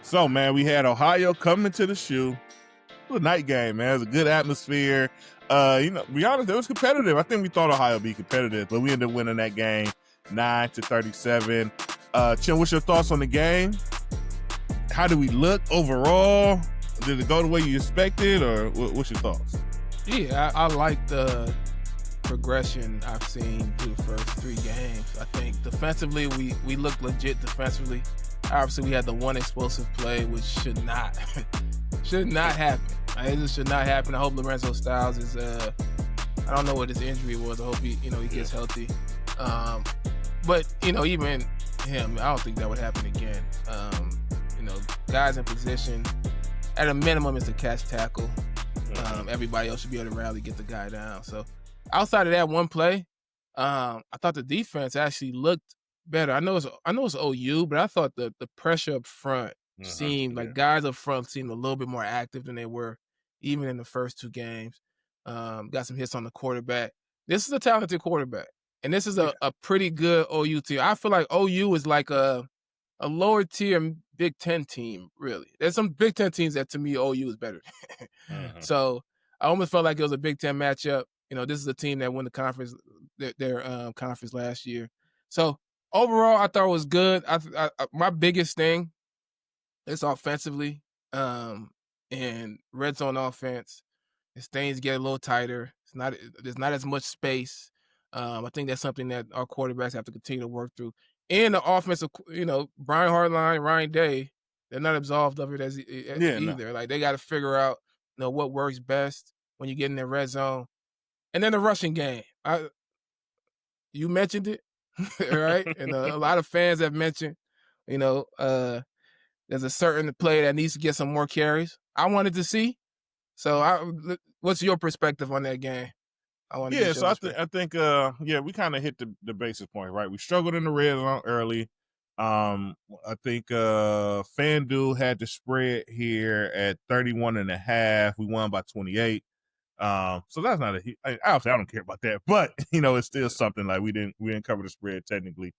So, man, we had Ohio coming to the shoe. It was a night game, man. It was a good atmosphere. To be honest, it was competitive. I think we thought Ohio would be competitive, but we ended up winning that game 9-37. Chim, what's your thoughts on the game? How did we look overall? Did it go the way you expected, or what's your thoughts? Yeah, I like the progression I've seen through the first three games. I think defensively, we looked legit defensively. Obviously, we had the one explosive play, which should not happen. It just should not happen. I hope Lorenzo Styles is. I don't know what his injury was. I hope he gets healthy. But even him, I don't think that would happen again. Guys in position, at a minimum, it's a catch tackle. Everybody else should be able to rally, get the guy down. So outside of that one play, I thought the defense actually looked better. I know it's OU, but I thought the pressure up front seemed like guys up front seemed a little bit more active than they were even in the first two games. Got some hits on the quarterback. This is a talented quarterback, and this is a pretty good OU team. I feel like OU is like a lower tier Big Ten team, really. There's some Big Ten teams that, to me, OU is better. So I almost felt like it was a Big Ten matchup. This is a team that won the conference, their conference last year. So overall, I thought it was good. My biggest thing is offensively and red zone offense. As things get a little tighter, there's not as much space. I think that's something that our quarterbacks have to continue to work through. And the offensive, Brian Hartline, Ryan Day, they're not absolved of it either. No. Like, they got to figure out, what works best when you get in the red zone. And then the rushing game. You mentioned it, right? And a lot of fans have mentioned, there's a certain player that needs to get some more carries. I wanted to see. So, what's your perspective on that game? I think we kind of hit the basic point, right? We struggled in the red zone early. I think FanDuel had the spread here at 31.5. We won by 28. So that's not obviously I don't care about that, but it's still something. Like we didn't cover the spread technically.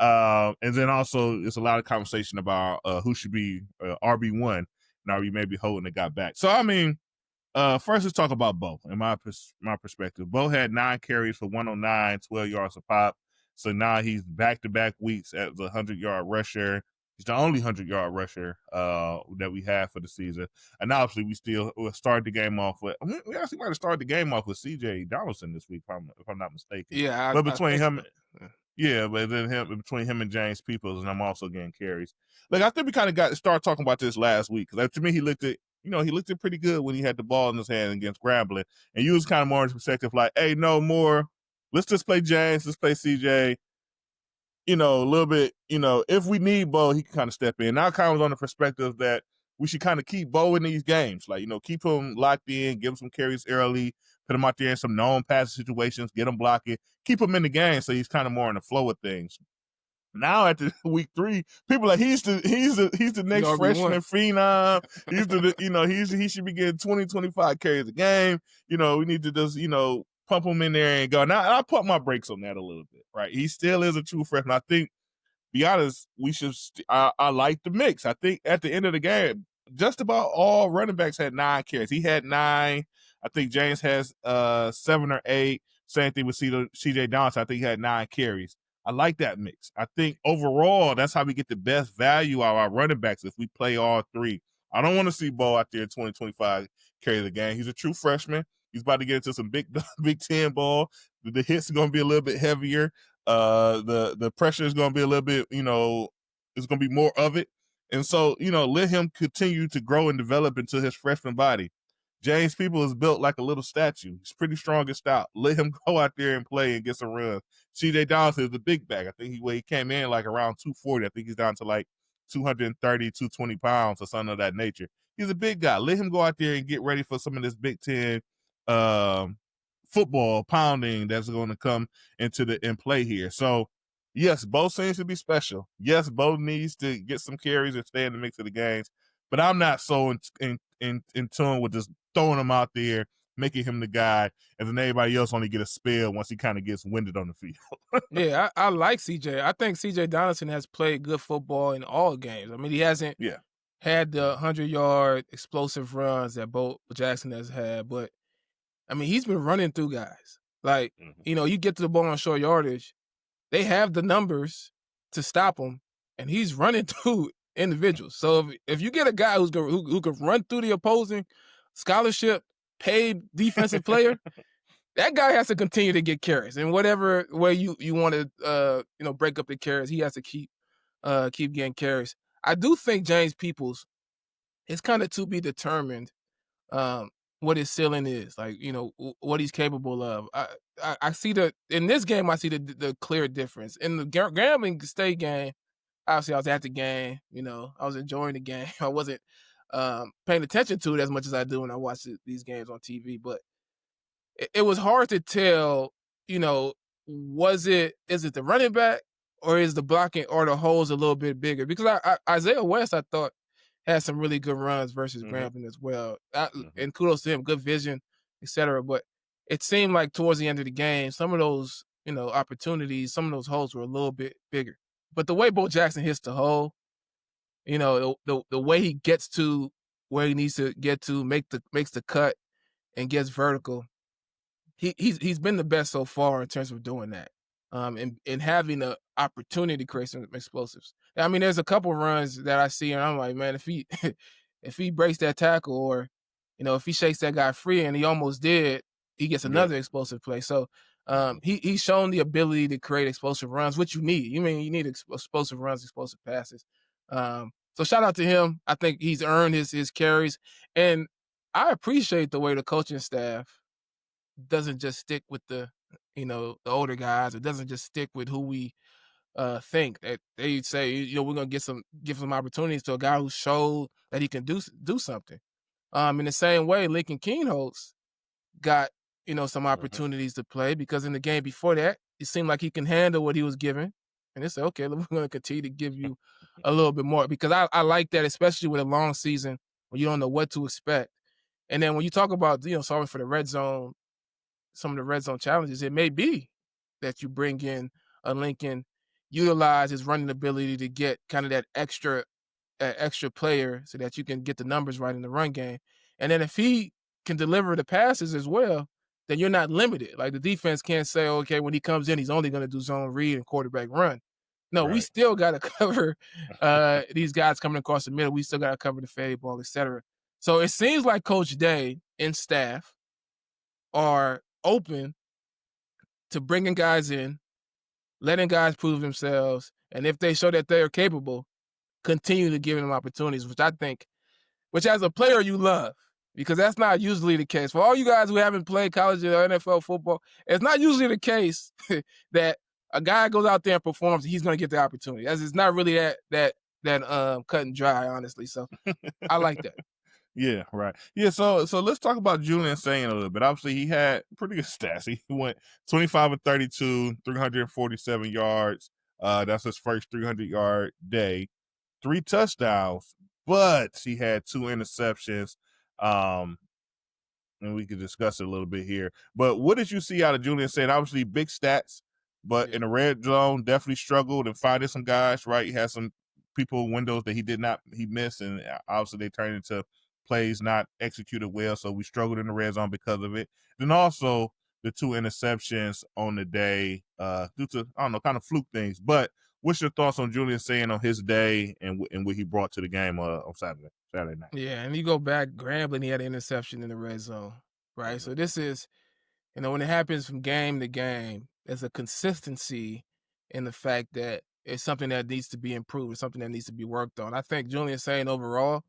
And then also it's a lot of conversation about who should be RB1. Now we may be holding it got back. So I mean, first let's talk about Bo. In my perspective, Bo had 9 carries for 109, 12 yards a pop. So now he's back-to-back weeks as a 100-yard rusher. He's the only 100-yard rusher that we have for the season. And obviously we'll start the game off with. We actually might have started the game off with C.J. Donaldson this week, if I'm not mistaken. Yeah, but between him, between him and James Peoples, and I'm also getting carries. Like, I think we kind of got to start talking about this last week because to me he looked pretty good when he had the ball in his hand against Grambling, and you was kind of more in the perspective like, hey, no more. Let's just play James. Let's play CJ. A little bit, if we need Bo, he can kind of step in. Now I kind of was on the perspective that we should kind of keep Bo in these games. Like, keep him locked in, give him some carries early, put him out there in some known passing situations, get him blocking, keep him in the game so he's kind of more in the flow of things. Now at the week 3, people are like, he's the next freshman phenom. He should be getting 20, 25 carries a game. We need to just, pump him in there and go. Now I pump my brakes on that a little bit, right? He still is a true freshman. I think, be honest, we should. I like the mix. I think at the end of the game, just about all running backs had 9 carries. He had 9. I think James has 7 or 8. Same thing with C.J. Donaldson. I think he had 9 carries. I like that mix. I think overall, that's how we get the best value out of our running backs if we play all 3. I don't want to see Bo out there 20, 25 carries a game. He's a true freshman. He's about to get into some Big Ten ball. The hits are going to be a little bit heavier. The pressure is going to be a little bit, it's going to be more of it. And so, let him continue to grow and develop into his freshman body. James People is built like a little statue. He's pretty strong and stout. Let him go out there and play and get some runs. C.J. Donaldson is the big bag. I think he came in like around 240. I think he's down to like 230, 220 pounds or something of that nature. He's a big guy. Let him go out there and get ready for some of this Big Ten football pounding that's going to come in play here. So, yes, Bo seems to be special. Yes, Bo needs to get some carries and stay in the mix of the games. But I'm not so in tune with just throwing him out there, making him the guy, and then everybody else only get a spell once he kind of gets winded on the field. Yeah, I like CJ. I think CJ Donaldson has played good football in all games. I mean, he hasn't had the 100-yard explosive runs that Bo Jackson has had, but I mean, he's been running through guys. Like, you get to the ball on short yardage, they have the numbers to stop him, and he's running through individuals. So if you get a guy who can run through the opposing scholarship paid defensive player, that guy has to continue to get carries. And whatever way you want to break up the carries, he has to keep getting carries. I do think James Peoples is kind of to be determined what his ceiling is, like, what he's capable of. I see in this game, I see the clear difference. In the Grambling State game, obviously I was at the game, I was enjoying the game. I wasn't paying attention to it as much as I do when I watch these games on TV, but it was hard to tell, is it the running back or is the blocking or the holes a little bit bigger? Because Isaiah West, I thought, had some really good runs versus Grambling as well. And kudos to him, good vision, etc. But it seemed like towards the end of the game, some of those, opportunities, some of those holes were a little bit bigger. But the way Bo Jackson hits the hole, the way he gets to where he needs to get to, makes the cut and gets vertical, he's been the best so far in terms of doing that. And having the opportunity to create some explosives. I mean, there's a couple runs that I see, and I'm like, man, if he if he breaks that tackle, or if he shakes that guy free, and he almost did, he gets another explosive play. So he's shown the ability to create explosive runs, which you need. You need explosive runs, explosive passes. So shout out to him. I think he's earned his carries, and I appreciate the way the coaching staff doesn't just stick with the the older guys. It doesn't just stick with who we think. That they say, we're gonna give some opportunities to a guy who showed that he can do something. In the same way, Lincoln Keenholz got some opportunities to play, because in the game before that, it seemed like he can handle what he was given, and they said, okay, we're going to continue to give you a little bit more, because I like that, especially with a long season when you don't know what to expect. And then when you talk about solving for the red zone, some of the red zone challenges, it may be that you bring in a Lincoln, utilize his running ability to get kind of that extra player so that you can get the numbers right in the run game. And then if he can deliver the passes as well, then you're not limited. Like, the defense can't say, okay, when he comes in, he's only going to do zone read and quarterback run. No, we still got to cover these guys coming across the middle. We still got to cover the fade ball, etc. So it seems like Coach Day and staff are open to bringing guys in, letting guys prove themselves, and if they show that they are capable, continue to give them opportunities, which as a player you love, because that's not usually the case. For all you guys who haven't played college or NFL football, it's not usually the case that a guy goes out there and performs, he's going to get the opportunity. As it's not really that cut and dry, honestly. So I like that. Yeah, right. Yeah, so let's talk about Julian Sayin a little bit. Obviously, he had pretty good stats. He went 25 and 32, 347 yards. That's his first 300-yard day. 3 touchdowns, but he had 2 interceptions. And we could discuss it a little bit here. But what did you see out of Julian Sayin? Obviously, big stats, but in the red zone, definitely struggled and finding some guys, right? He had some windows that he missed, and obviously they turned into plays not executed well, so we struggled in the red zone because of it. Then also the 2 interceptions on the day due to, I don't know, kind of fluke things. But what's your thoughts on Julian Sayin on his day and what he brought to the game on Saturday night? Yeah, and you go back, Grambling, he had an interception in the red zone, right? So this is, when it happens from game to game, there's a consistency in the fact that it's something that needs to be improved, it's something that needs to be worked on. I think Julian Sayin overall,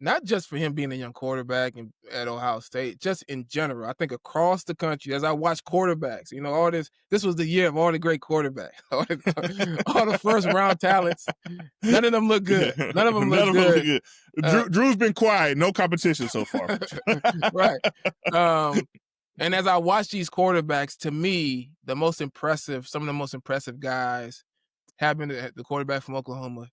not just for him being a young quarterback at Ohio State, just in general, I think across the country, as I watch quarterbacks, all this was the year of all the great quarterbacks, all the first round talents. None of them look good. None of them look good. Drew's been quiet. No competition so far. Right. And as I watch these quarterbacks, to me, some of the most impressive guys have been the quarterback from Oklahoma,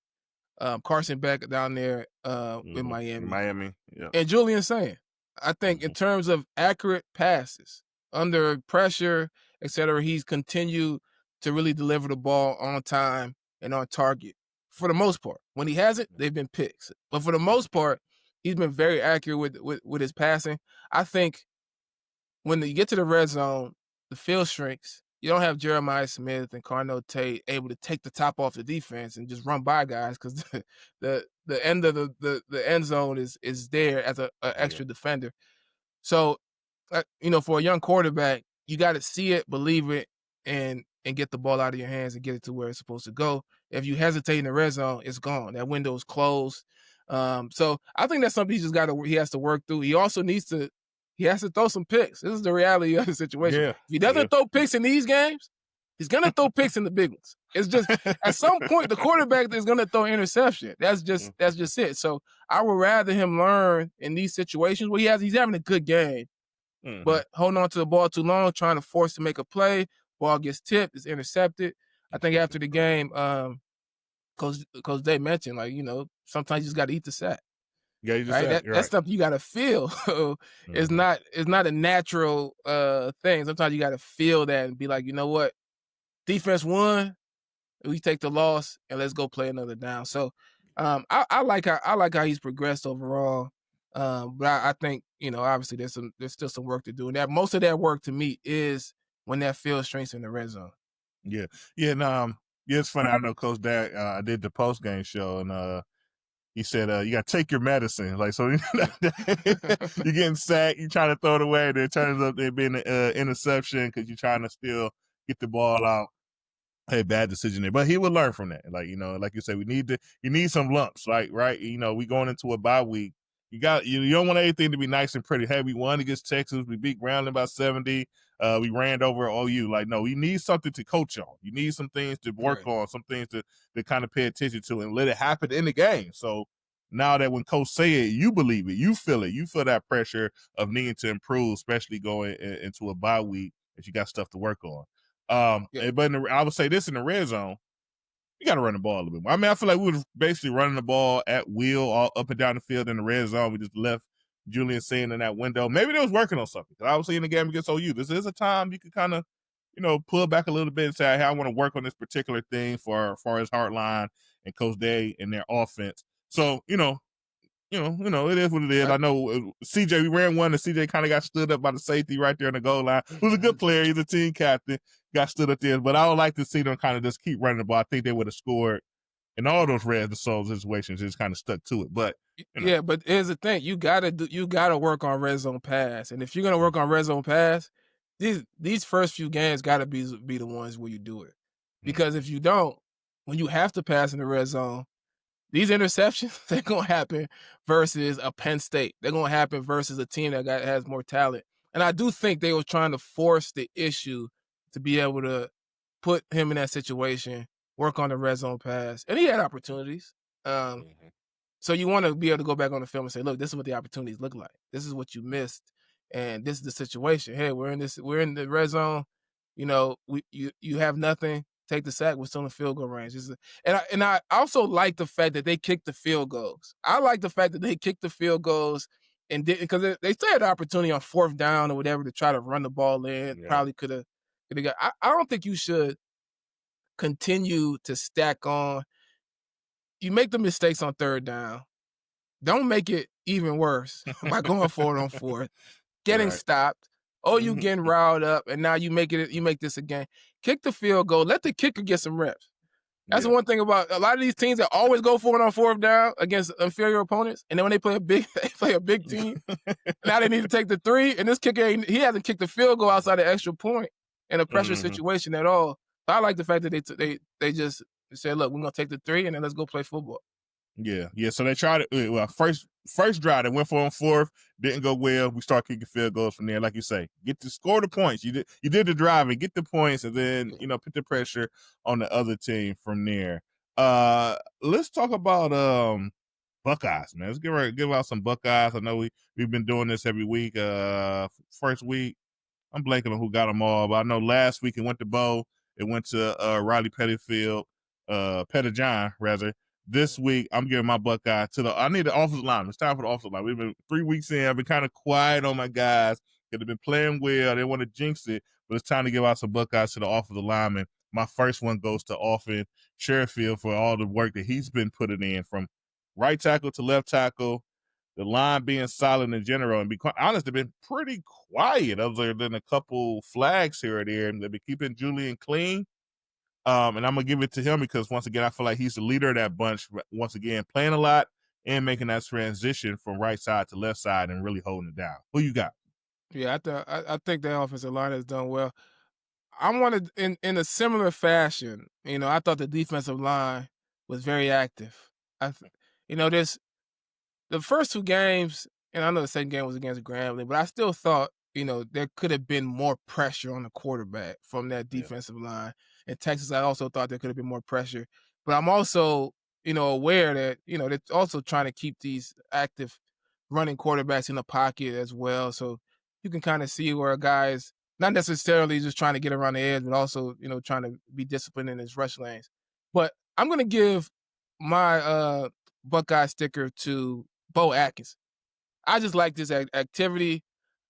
Carson Beck down there in Miami. Yeah. And Julian Sayin. I think in terms of accurate passes, under pressure, etc., he's continued to really deliver the ball on time and on target for the most part. When he hasn't, they've been picks. But for the most part, he's been very accurate with his passing. I think when you get to the red zone, the field shrinks. You don't have Jeremiah Smith and Carnell Tate able to take the top off the defense and just run by guys because the end of the end zone is there as a extra defender. So, for a young quarterback, you got to see it, believe it, and get the ball out of your hands and get it to where it's supposed to go. If you hesitate in the red zone, it's gone. That window is closed. So I think that's something he has to work through. He also he has to throw some picks. This is the reality of the situation. Yeah. If he doesn't throw picks in these games, he's gonna throw picks in the big ones. It's just at some point the quarterback is gonna throw interception. That's just it. So I would rather him learn in these situations where he's having a good game, but holding on to the ball too long, trying to force to make a play, ball gets tipped, it's intercepted. I think after the game, Coach Day mentioned, sometimes you just got to eat the sack. Yeah, right? That's something you got to feel. It's not a natural thing. Sometimes you got to feel that and be like, you know what, defense won, we take the loss and let's go play another down. So I like how he's progressed overall. But I think obviously there's still some work to do, and that most of that work to me is when that field shrinks in the red zone. Yeah. It's funny. I know Coach Dad. I did the post game show, and he said, "You got to take your medicine." Like, so you're getting sacked, you're trying to throw it away, then it turns up there being an interception because you're trying to still get the ball out. Hey, bad decision there, but he would learn from that. Like you said, you need some lumps, right? We going into a bye week. You don't want everything to be nice and pretty. Hey, we won against Texas. We beat Grambling by 70. We ran over OU. Like, no, you need something to coach on. You need some things to work on, some things to kind of pay attention to and let it happen in the game. So now that when Coach say it, you believe it, you feel it, you feel that pressure of needing to improve, especially going into a bye week if you got stuff to work on. But I would say this in the red zone, you got to run the ball a little bit more. I mean, I feel like we were basically running the ball at will all up and down the field in the red zone. We just left Julian Sayin in that window. Maybe they was working on something. Obviously, in the game against OU, this is a time you could kind of, pull back a little bit and say, hey, I want to work on this particular thing for far as Heartline and Coach Day and their offense. So, it is what it is. I know CJ, we ran one, and CJ kind of got stood up by the safety right there in the goal line. Who's a good player. He's a team captain. Got stood up there. But I would like to see them kind of just keep running the ball. I think they would have scored in all those red zone situations. Just kind of stuck to it. But yeah, but here's the thing: you gotta work on red zone pass, and if you're gonna work on red zone pass, these first few games gotta be the ones where you do it, because if you don't, when you have to pass in the red zone, these interceptions, they're going to happen versus a Penn State. They're going to happen versus a team that has more talent. And I do think they were trying to force the issue to be able to put him in that situation, work on the red zone pass. And he had opportunities. So you want to be able to go back on the film and say, look, this is what the opportunities look like. This is what you missed. And this is the situation. Hey, we're in the red zone. You have nothing. Take the sack, we're still in field goal range. And I also like the fact that they kicked the field goals. I like the fact that they kicked the field goals and did, because they still had the opportunity on fourth down or whatever to try to run the ball in. Yeah. Probably could have got. I don't think you should continue to stack on. You make the mistakes on third down. Don't make it even worse by going forward on fourth, getting stopped. You getting riled up, and now you make this again. Kick the field goal. Let the kicker get some reps. That's the one thing about a lot of these teams that always go for it on fourth down against inferior opponents, and then when they play a big team, now they need to take the three. And this kicker, he hasn't kicked the field goal outside the extra point in a pressure situation at all. So I like the fact that they just said, look, we're gonna take the three, and then let's go play football. Yeah. So they tried it. Well, first drive, they went for on fourth, didn't go well. We start kicking field goals from there, like you say. Get to score the points. You did the driving, get the points, and then put the pressure on the other team from there. Let's talk about Buckeyes, man. Let's give out some Buckeyes. I know we've been doing this every week. First week, I'm blanking on who got them all, but I know last week it went to Bo. It went to Riley Pettijohn, rather. This week, I'm giving my Buckeye I need the offensive line. It's time for the offensive line. We've been 3 weeks in. I've been kind of quiet on my guys. They've been playing well. They want to jinx it, but it's time to give out some Buckeyes to the offensive lineman. My first one goes to Offin Sherfield for all the work that he's been putting in from right tackle to left tackle. The line being solid in general, and be quite honest, they've been pretty quiet other than a couple flags here or there. And they've been keeping Julian clean. And I'm gonna give it to him because once again, I feel like he's the leader of that bunch. Once again, playing a lot and making that transition from right side to left side and really holding it down. Who you got? Yeah, I think the offensive line has done well. I wanted in a similar fashion. I thought the defensive line was very active. I, th- this the first two games, and I know the second game was against Grambling, but I still thought, there could have been more pressure on the quarterback from that Yeah. defensive line. In Texas, I also thought there could have been more pressure. But I'm also, aware that, they're also trying to keep these active running quarterbacks in the pocket as well. So you can kind of see where a guy is not necessarily just trying to get around the edge, but also, trying to be disciplined in his rush lanes. But I'm going to give my Buckeye sticker to Bo Atkins. I just like this activity.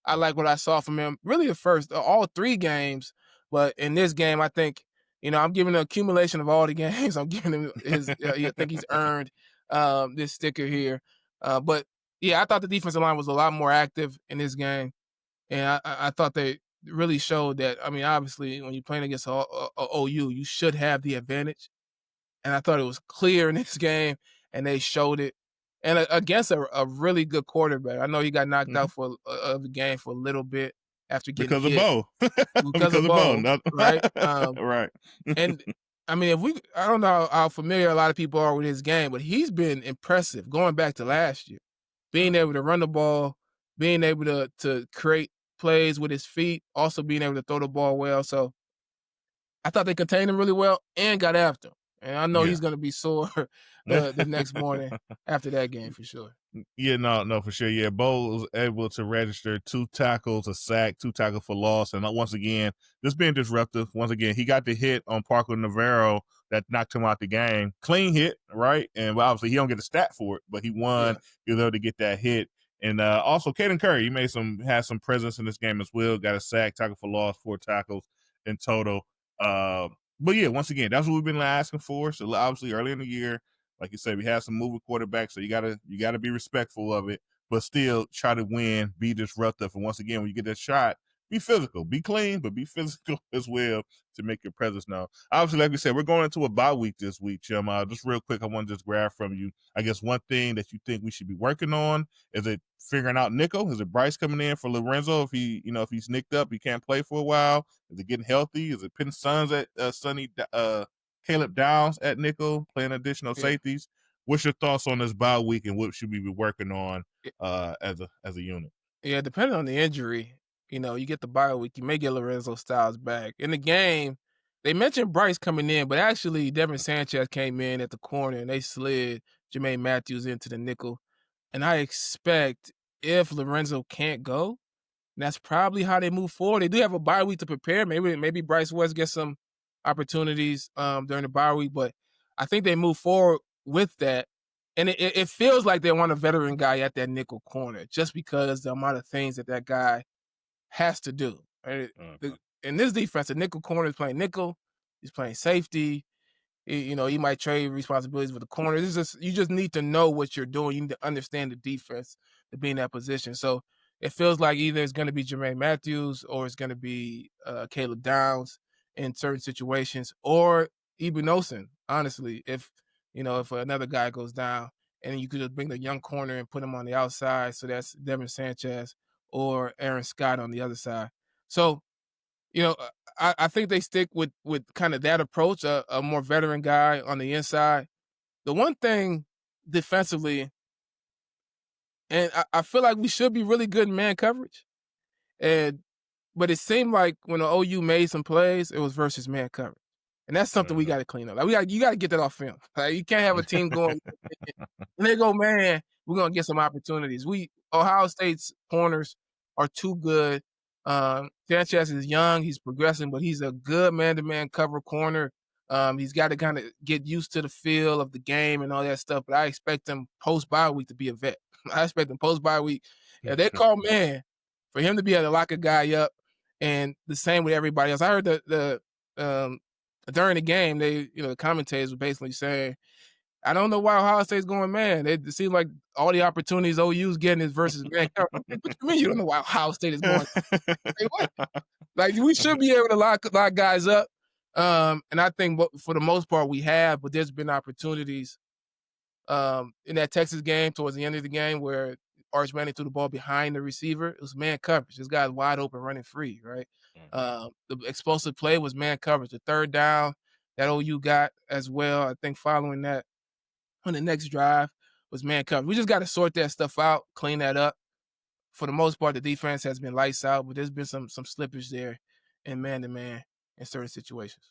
I like what I saw from him. Really, the first all three games, but in this game, I think I'm giving an accumulation of all the games. I'm giving him his. I think he's earned this sticker here. But yeah, I thought the defensive line was a lot more active in this game, and I thought they really showed that. I mean, obviously, when you're playing against OU, you should have the advantage, and I thought it was clear in this game, and they showed it. And against a really good quarterback. I know he got knocked out for the game for a little bit after getting Because of hit Bo. because because of of Bo. Bo, right? Right. And I mean, I don't know how familiar a lot of people are with his game, but he's been impressive going back to last year. Being able to run the ball, being able to create plays with his feet, also being able to throw the ball well. So I thought they contained him really well and got after him. And I know he's going to be sore the next morning after that game for sure. Yeah, no, for sure. Yeah, Bo was able to register 2 tackles, a sack, 2 tackles for loss, and once again, just being disruptive. Once again, he got the hit on Parker Navarro that knocked him out the game. Clean hit, right? And obviously, he don't get a stat for it, but he won. Yeah. He was able to get that hit. And also, Caden Curry, he had some presence in this game as well. Got a sack, tackle for loss, 4 tackles in total. But yeah, once again, that's what we've been asking for. So obviously, early in the year, like you said, we have some moving quarterbacks, so you gotta be respectful of it, but still try to win, be disruptive. And once again, when you get that shot, be physical, be clean, but be physical as well to make your presence known. Obviously, like we said, we're going into a bye week this week, Jim. Just real quick, I want to just grab from you. I guess one thing that you think we should be working on is it figuring out nickel. Is it Bryce coming in for Lorenzo if he's nicked up, he can't play for a while? Is it getting healthy? Is it putting Sons at Caleb Downs at nickel, playing additional safeties? What's your thoughts on this bye week and what should we be working on as a unit? Yeah, depending on the injury, you get the bye week, you may get Lorenzo Styles back. In the game, they mentioned Bryce coming in, but actually Devin Sanchez came in at the corner and they slid Jermaine Matthews into the nickel. And I expect if Lorenzo can't go, that's probably how they move forward. They do have a bye week to prepare. Maybe Bryce West gets some opportunities during the bye week, but I think they move forward with that. And it feels like they want a veteran guy at that nickel corner just because the amount of things that guy has to do. Right? In this defense, the nickel corner is playing nickel. He's playing safety. He might trade responsibilities with the corner. You just need to know what you're doing. You need to understand the defense to be in that position. So it feels like either it's going to be Jermaine Matthews or it's going to be Caleb Downs in certain situations, or Eben Olsen, honestly, if another guy goes down, and you could just bring the young corner and put him on the outside. So that's Devin Sanchez or Aaron Scott on the other side. So, I think they stick with kind of that approach, a more veteran guy on the inside. The one thing defensively, and I feel like we should be really good in man coverage, but it seemed like when the OU made some plays, it was versus man coverage. And that's something we got to clean up. Like you got to get that off film. Like you can't have a team going and they go, man, we're gonna get some opportunities. Ohio State's corners are too good. Sanchez is young, he's progressing, but he's a good man-to-man cover corner. He's got to kind of get used to the feel of the game and all that stuff. But I expect him post-bye week to be a vet. I expect him post-bye week. If they call man, for him to be able to lock a guy up, and the same with everybody else. I heard the during the game, the commentators were basically saying, I don't know why Ohio State's going man. It seems like all the opportunities OU's getting is versus man coverage. What you mean you don't know why Ohio State is going? Hey, what? Like, we should be able to lock guys up. And I think for the most part we have, but there's been opportunities in that Texas game towards the end of the game where Arch Manning threw the ball behind the receiver. It was man coverage. This guy's wide open running free, right? The explosive play was man coverage. The third down that OU got as well, I think following that on the next drive was man coverage. We just got to sort that stuff out, clean that up. For the most part, the defense has been lights out, but there's been some slippage there in man-to-man in certain situations.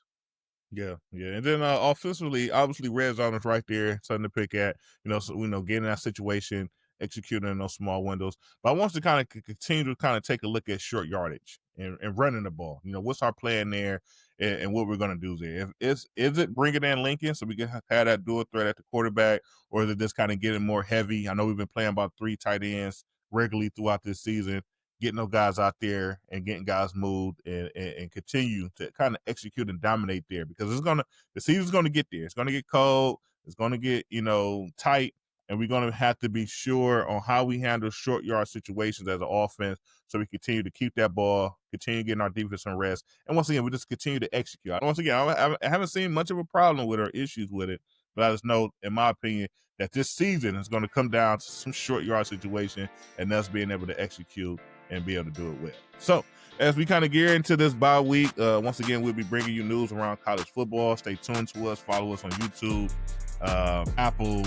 Yeah. And then offensively, obviously, red zone is right there, something to pick at. So getting that situation, executing in those small windows. But I want to kind of continue to kind of take a look at short yardage and running the ball. What's our plan there and what we're going to do there? Is it bringing in Lincoln so we can have that dual threat at the quarterback, or is it just kind of getting more heavy? I know we've been playing about 3 tight ends regularly throughout this season, getting those guys out there and getting guys moved and continue to kind of execute and dominate there, because the season's going to get there. It's going to get cold. It's going to get, tight, and we're going to have to be sure on how we handle short yard situations as an offense so we continue to keep that ball, continue getting our defense on rest. And once again, we just continue to execute. Once again, I haven't seen much of a problem with or issues with it, but I just know, in my opinion, that this season is going to come down to some short yard situation and us being able to execute and be able to do it well. So as we kind of gear into this bye week, once again, we'll be bringing you news around college football. Stay tuned to us. Follow us on YouTube, Apple,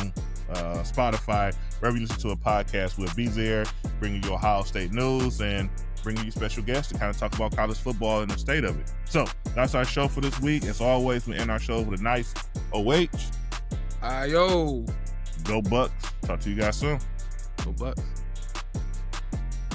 Spotify, wherever you listen to a podcast. We'll be there bringing you Ohio State news and bringing you special guests to kind of talk about college football and the state of it. So that's our show for this week. As always, we end our show with a nice OH. Yo. Go Bucks. Talk to you guys soon. Go Bucks.